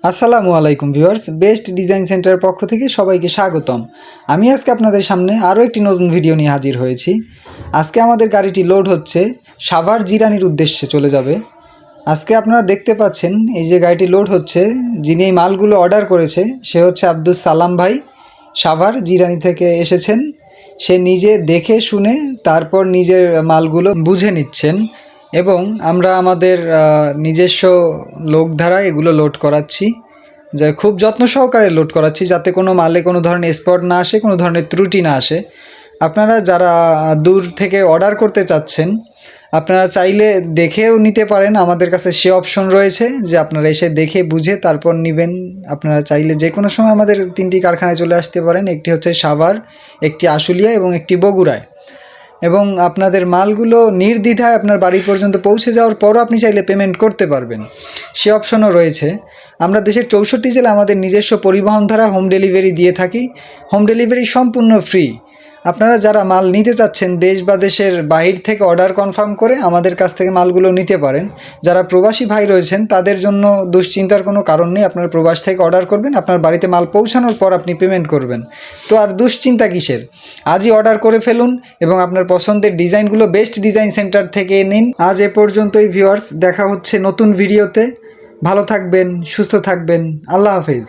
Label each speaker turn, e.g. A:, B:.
A: আসসালামু আলাইকুম viewers, best design সেন্টারের পক্ষ থেকে সবাইকে স্বাগতম। আমি আজকে আপনাদের সামনে আরও একটি নতুন ভিডিও নিয়ে হাজির হয়েছি। আজকে আমাদের গাড়িটি লোড হচ্ছে, সাভার জিরানির উদ্দেশ্যে চলে যাবে। আজকে আপনারা দেখতে পাচ্ছেন এই যে গাড়িটি লোড হচ্ছে, যিনি এই মালগুলো অর্ডার করেছে সে হচ্ছে আব্দুল সালাম ভাই, সাভার জিরানি থেকে এসেছেন। সে নিজে দেখে শুনে তারপর নিজের মালগুলো বুঝে নিচ্ছেন এবং আমরা আমাদের নিজস্ব লোক দ্বারা এগুলো লোড করাচ্ছি, যে খুব যত্ন সহকারে লোড করাচ্ছি যাতে কোনো মালে কোনো ধরনের স্পট না আসে, কোনো ধরনের ত্রুটি না আসে। আপনারা যারা দূর থেকে অর্ডার করতে চাচ্ছেন আপনারা চাইলে দেখেও নিতে পারেন, আমাদের কাছে সে অপশন রয়েছে যে আপনারা এসে দেখে বুঝে তারপর নেবেন। আপনারা চাইলে যে কোনো সময় আমাদের 3টি কারখানায় চলে আসতে পারেন, একটি হচ্ছে সাভার, একটি আশুলিয়া এবং একটি বগুড়ায়। এবং আপনাদের মালগুলো নির্দ্বিধায় আপনার বাড়ি পর্যন্ত পৌঁছে যাওয়ার পরও আপনি চাইলে পেমেন্ট করতে পারবেন, সে অপশনও রয়েছে। আমরা দেশের 64 জেলায় আমাদের নিজস্ব পরিবহন দ্বারা হোম ডেলিভারি দিয়ে থাকি। হোম ডেলিভারি সম্পূর্ণ ফ্রি। আপনারা যারা মাল নিতে চাচ্ছেন দেশ বা দেশের বাহির থেকে অর্ডার কনফার্ম করে আমাদের কাছ থেকে মালগুলো নিতে পারেন। যারা প্রবাসী ভাই রয়েছেন তাদের জন্য দুশ্চিন্তার কোনো কারণ নেই, আপনারা প্রবাস থেকে অর্ডার করবেন, আপনার বাড়িতে মাল পৌঁছানোর পর আপনি পেমেন্ট করবেন। তো আর দুশ্চিন্তা কিসের, আজই অর্ডার করে ফেলুন এবং আপনার পছন্দের ডিজাইনগুলো বেস্ট ডিজাইন সেন্টার থেকে নিন। আজ এ পর্যন্তই ভিউয়ার্স, দেখা হচ্ছে নতুন ভিডিওতে। ভালো থাকবেন, সুস্থ থাকবেন, আল্লাহ হাফেজ।